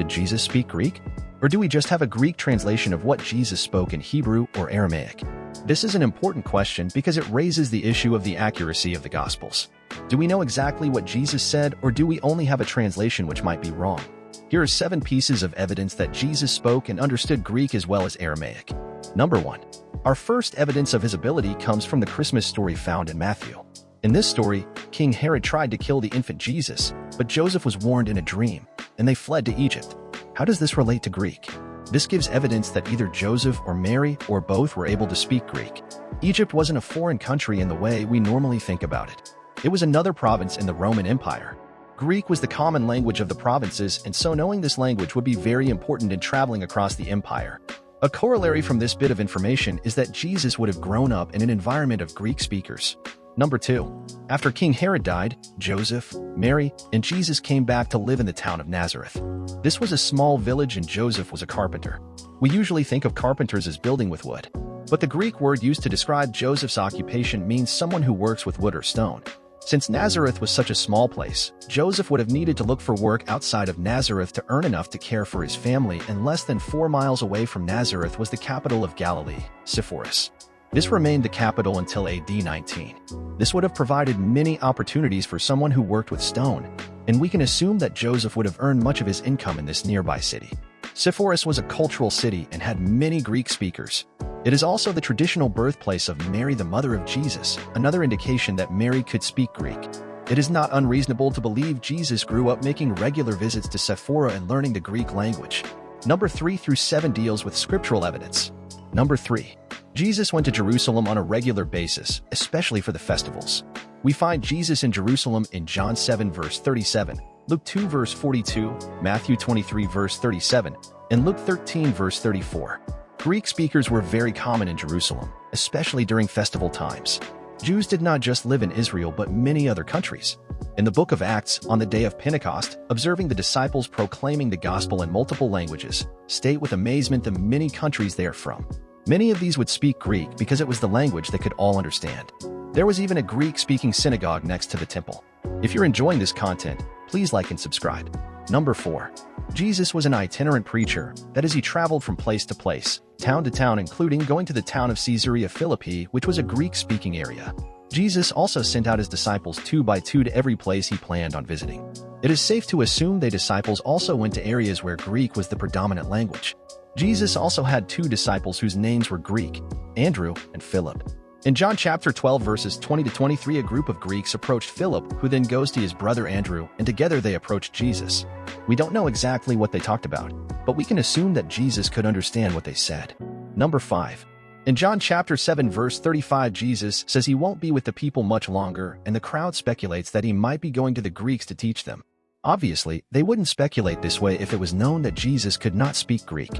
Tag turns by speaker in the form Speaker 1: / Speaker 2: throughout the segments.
Speaker 1: Did Jesus speak Greek? Or do we just have a Greek translation of what Jesus spoke in Hebrew or Aramaic? This is an important question because it raises the issue of the accuracy of the Gospels. Do we know exactly what Jesus said, or do we only have a translation which might be wrong? Here are 7 pieces of evidence that Jesus spoke and understood Greek as well as Aramaic. Number 1. Our first evidence of his ability comes from the Christmas story found in Matthew. In this story, King Herod tried to kill the infant Jesus, but Joseph was warned in a dream, and they fled to Egypt. How does this relate to Greek? This gives evidence that either Joseph or Mary or both were able to speak Greek. Egypt wasn't a foreign country in the way we normally think about it. It was another province in the Roman Empire. Greek was the common language of the provinces, and so knowing this language would be very important in traveling across the empire. A corollary from this bit of information is that Jesus would have grown up in an environment of Greek speakers. Number 2. After King Herod died, Joseph, Mary, and Jesus came back to live in the town of Nazareth. This was a small village and Joseph was a carpenter. We usually think of carpenters as building with wood, but the Greek word used to describe Joseph's occupation means someone who works with wood or stone. Since Nazareth was such a small place, Joseph would have needed to look for work outside of Nazareth to earn enough to care for his family, and less than 4 miles away from Nazareth was the capital of Galilee, Sepphoris. This remained the capital until AD 19. This would have provided many opportunities for someone who worked with stone, and we can assume that Joseph would have earned much of his income in this nearby city. Sepphoris was a cultural city and had many Greek speakers. It is also the traditional birthplace of Mary, the mother of Jesus, another indication that Mary could speak Greek. It is not unreasonable to believe Jesus grew up making regular visits to Sepphoris and learning the Greek language. Number 3 through 7 deals with scriptural evidence. Number 3. Jesus went to Jerusalem on a regular basis, especially for the festivals. We find Jesus in Jerusalem in John 7 verse 37, Luke 2 verse 42, Matthew 23 verse 37, and Luke 13 verse 34. Greek speakers were very common in Jerusalem, especially during festival times. Jews did not just live in Israel but many other countries. In the book of Acts, on the day of Pentecost, observing the disciples proclaiming the gospel in multiple languages, state with amazement the many countries they are from. Many of these would speak Greek because it was the language they could all understand. There was even a Greek-speaking synagogue next to the temple. If you're enjoying this content, please like and subscribe. Number 4. Jesus was an itinerant preacher, that is, he traveled from place to place, town to town, including going to the town of Caesarea Philippi, which was a Greek-speaking area. Jesus also sent out his disciples 2 by 2 to every place he planned on visiting. It is safe to assume the disciples also went to areas where Greek was the predominant language. Jesus also had 2 disciples whose names were Greek, Andrew and Philip. In John chapter 12 verses 20 to 23, a group of Greeks approached Philip, who then goes to his brother Andrew, and together they approached Jesus. We don't know exactly what they talked about, but we can assume that Jesus could understand what they said. Number 5. In John chapter 7 verse 35, Jesus says he won't be with the people much longer, and the crowd speculates that he might be going to the Greeks to teach them. Obviously, they wouldn't speculate this way if it was known that Jesus could not speak Greek.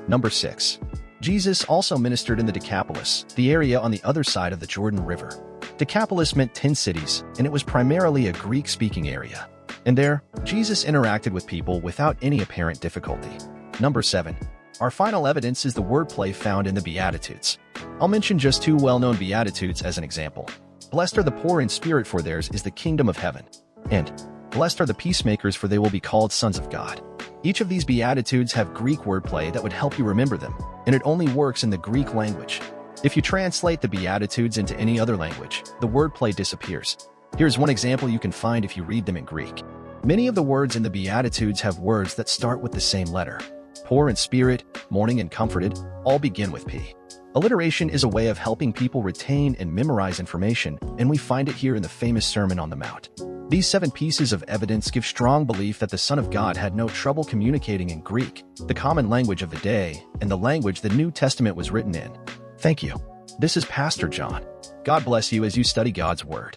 Speaker 1: Number 6. Jesus also ministered in the Decapolis, the area on the other side of the Jordan River. Decapolis meant 10 cities, and it was primarily a Greek-speaking area. And there, Jesus interacted with people without any apparent difficulty. Number 7. Our final evidence is the wordplay found in the Beatitudes. I'll mention just 2 well-known Beatitudes as an example. Blessed are the poor in spirit, for theirs is the kingdom of heaven. And blessed are the peacemakers, for they will be called sons of God. Each of these Beatitudes have Greek wordplay that would help you remember them, and it only works in the Greek language. If you translate the Beatitudes into any other language, the wordplay disappears. Here's one example you can find if you read them in Greek. Many of the words in the Beatitudes have words that start with the same letter. Poor in spirit, mourning, and comforted all begin with P. Alliteration is a way of helping people retain and memorize information, and we find it here in the famous Sermon on the Mount. These 7 pieces of evidence give strong belief that the Son of God had no trouble communicating in Greek, the common language of the day, and the language the New Testament was written in. Thank you. This is Pastor John. God bless you as you study God's Word.